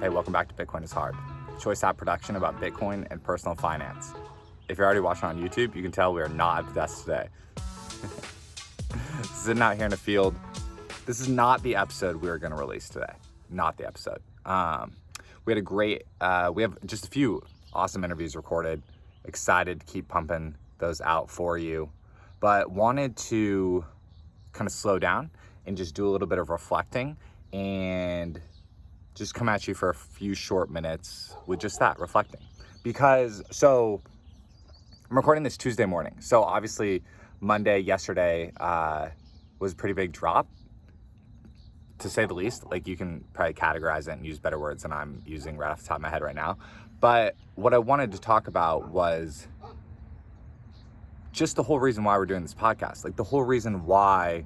Hey, welcome back to Bitcoin is Hard, a choice app production about Bitcoin and personal finance. If you're already watching on YouTube, you can tell we are not at the desk today. Sitting out here in the field. This is not the episode we are going to release today. Not the episode. We have just a few awesome interviews recorded. Excited to keep pumping those out for you. But wanted to kind of slow down and just do a little bit of reflecting and just come at you for a few short minutes with just that, reflecting. So I'm recording this Tuesday morning. So obviously Monday, yesterday, was a pretty big drop, to say the least. Like, you can probably categorize it and use better words than I'm using right off the top of my head right now. But what I wanted to talk about was just the whole reason why we're doing this podcast. Like, the whole reason why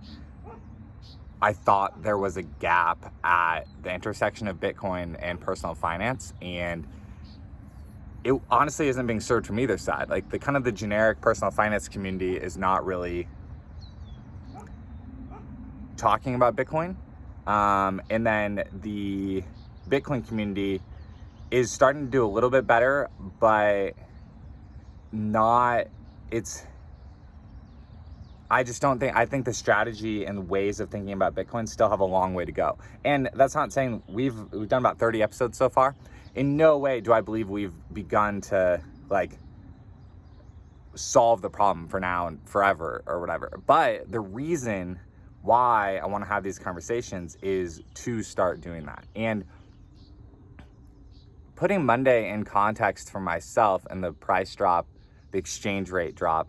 I thought there was a gap at the intersection of Bitcoin and personal finance, and it honestly isn't being served from either side. Like, the generic personal finance community is not really talking about Bitcoin, and then the Bitcoin community is starting to do a little bit better, but I think the strategy and ways of thinking about Bitcoin still have a long way to go. And that's not saying we've done about 30 episodes so far. In no way do I believe we've begun to solve the problem for now and forever or whatever. But the reason why I want to have these conversations is to start doing that. And putting Monday in context for myself and the price drop, the exchange rate drop,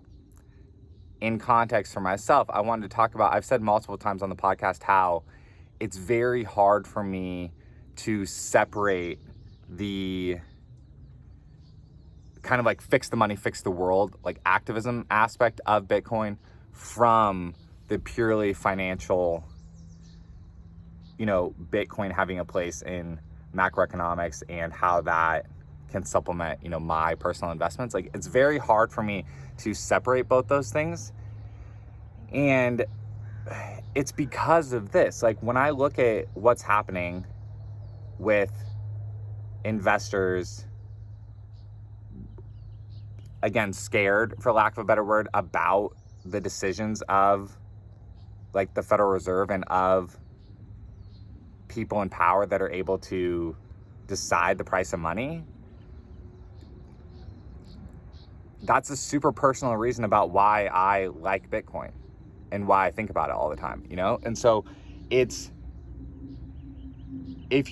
in context for myself, I wanted to talk about, I've said multiple times on the podcast how it's very hard for me to separate the kind of fix the money, fix the world, activism aspect of Bitcoin from the purely financial, Bitcoin having a place in macroeconomics and how that can supplement, my personal investments. It's very hard for me to separate both those things. And it's because of this. When I look at what's happening with investors, again, scared, for lack of a better word, about the decisions of the Federal Reserve and of people in power that are able to decide the price of money, that's a super personal reason about why I like Bitcoin and why I think about it all the time, And so if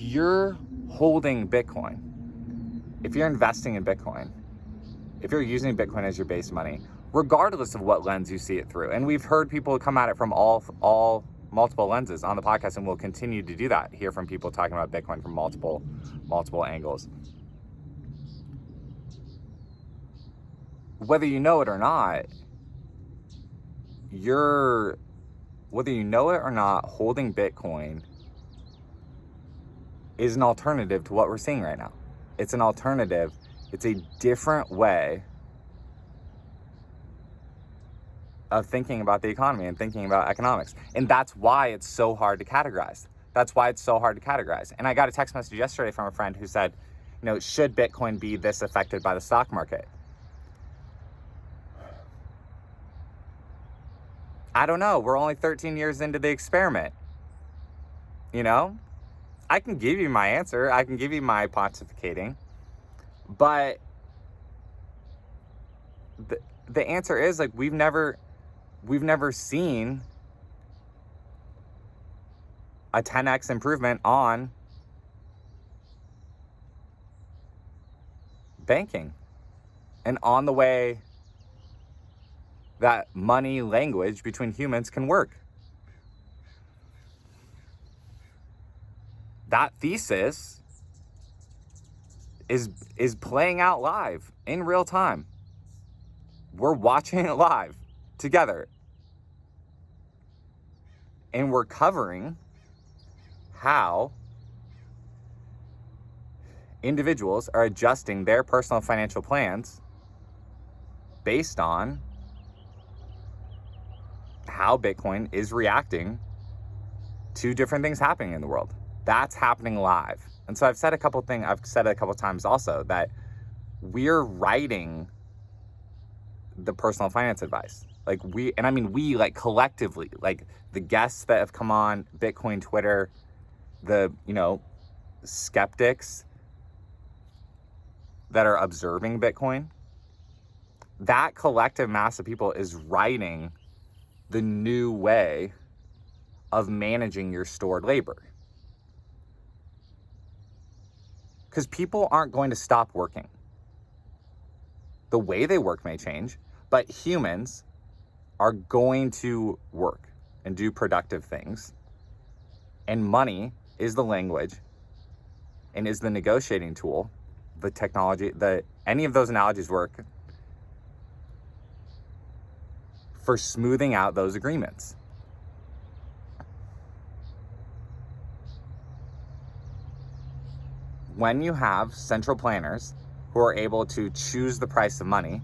you're holding Bitcoin, if you're investing in Bitcoin, if you're using Bitcoin as your base money, regardless of what lens you see it through, and we've heard people come at it from all multiple lenses on the podcast, and we'll continue to do that, hear from people talking about Bitcoin from multiple angles. Whether you know it or not, holding Bitcoin is an alternative to what we're seeing right now. It's an alternative. It's a different way of thinking about the economy and thinking about economics. And that's why it's so hard to categorize. And I got a text message yesterday from a friend who said, should Bitcoin be this affected by the stock market? I don't know. We're only 13 years into the experiment. I can give you my answer. I can give you my pontificating. But the answer is we've never seen a 10x improvement on banking and on the way that money language between humans can work. That thesis is playing out live in real time. We're watching it live together. And we're covering how individuals are adjusting their personal financial plans based on how Bitcoin is reacting to different things happening in the world. That's happening live. And so I've said it a couple times also, that we're writing the personal finance advice. Like we like collectively, like the guests that have come on Bitcoin Twitter, the, skeptics that are observing Bitcoin, that collective mass of people is writing the new way of managing your stored labor. Because people aren't going to stop working. The way they work may change, but humans are going to work and do productive things. And money is the language and is the negotiating tool, the technology, any of those analogies work for smoothing out those agreements. When you have central planners who are able to choose the price of money,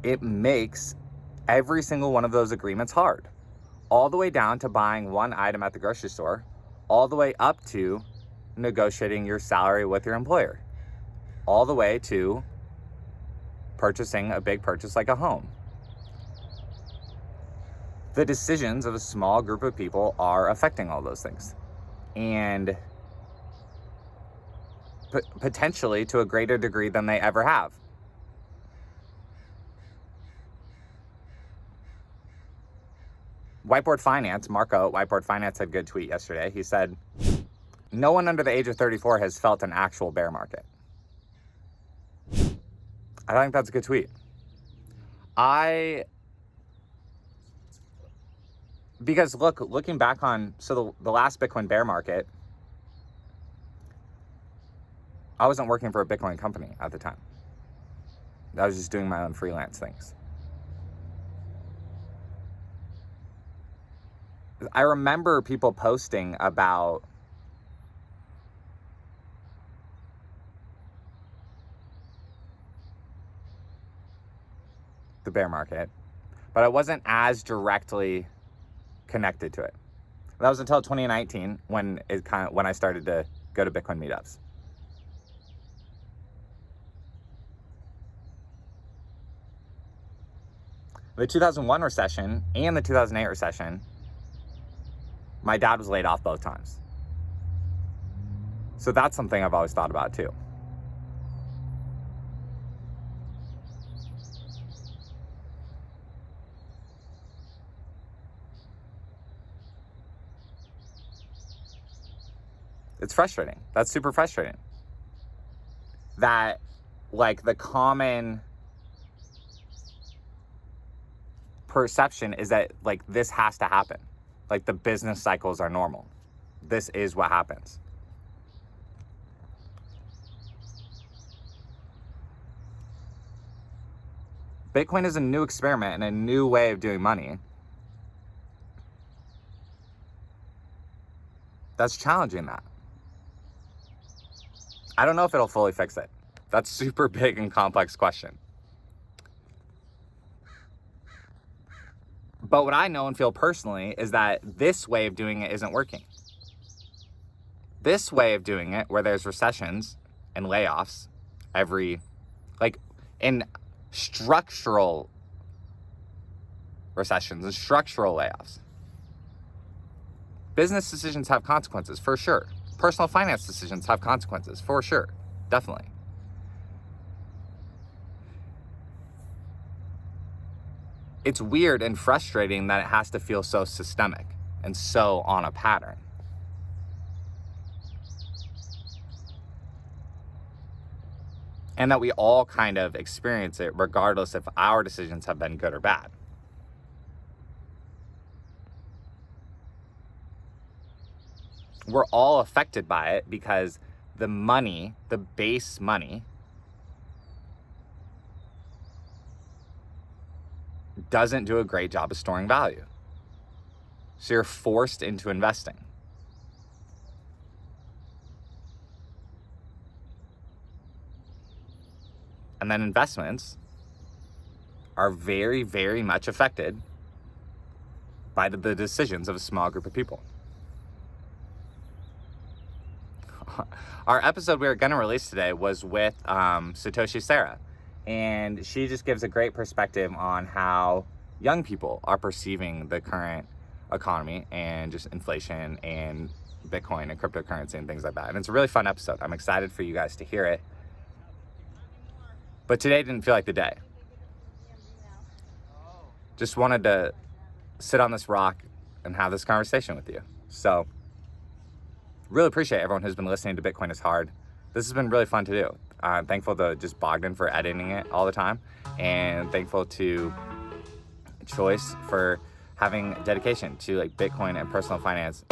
it makes every single one of those agreements hard. All the way down to buying one item at the grocery store, all the way up to negotiating your salary with your employer, all the way to purchasing a big purchase like a home. The decisions of a small group of people are affecting all those things. And potentially to a greater degree than they ever have. Whiteboard Finance, Marco at Whiteboard Finance had a good tweet yesterday. He said, no one under the age of 34 has felt an actual bear market. I think that's a good tweet. Because looking back on, the last Bitcoin bear market, I wasn't working for a Bitcoin company at the time. I was just doing my own freelance things. I remember people posting about the bear market, but I wasn't as directly connected to it. That was until 2019 when I started to go to Bitcoin meetups. The 2001 recession and the 2008 recession, my dad was laid off both times. So that's something I've always thought about too. It's frustrating. That's super frustrating. That, like, the common perception is that, like, this has to happen. Like, the business cycles are normal. This is what happens. Bitcoin is a new experiment and a new way of doing money that's challenging that. I don't know if it'll fully fix it. That's a super big and complex question. But what I know and feel personally is that this way of doing it isn't working. This way of doing it, where there's recessions and layoffs in structural recessions and structural layoffs. Business decisions have consequences, for sure. Personal finance decisions have consequences, for sure. Definitely. It's weird and frustrating that it has to feel so systemic and so on a pattern. And that we all kind of experience it regardless if our decisions have been good or bad. We're all affected by it because the money, the base money, doesn't do a great job of storing value. So you're forced into investing. And then investments are very, very much affected by the decisions of a small group of people. our episode we were going to release today was with Satoshi Sarah. And she just gives a great perspective on how young people are perceiving the current economy and just inflation and Bitcoin and cryptocurrency and things like that. And it's a really fun episode. I'm excited for you guys to hear it. But today didn't feel like the day. Just wanted to sit on this rock and have this conversation with you. So really appreciate everyone who's been listening to Bitcoin is Hard. This has been really fun to do. I'm thankful to just Bogdan for editing it all the time, and thankful to Choice for having dedication to like Bitcoin and personal finance.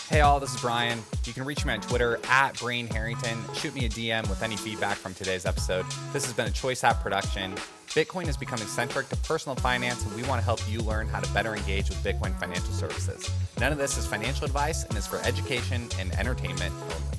Hey all, this is Brian. You can reach me on Twitter at Brain Harrington. Shoot me a DM with any feedback from today's episode. This has been a Choice App production. Bitcoin is becoming centric to personal finance, and we want to help you learn how to better engage with Bitcoin financial services. None of this is financial advice and is for education and entertainment only.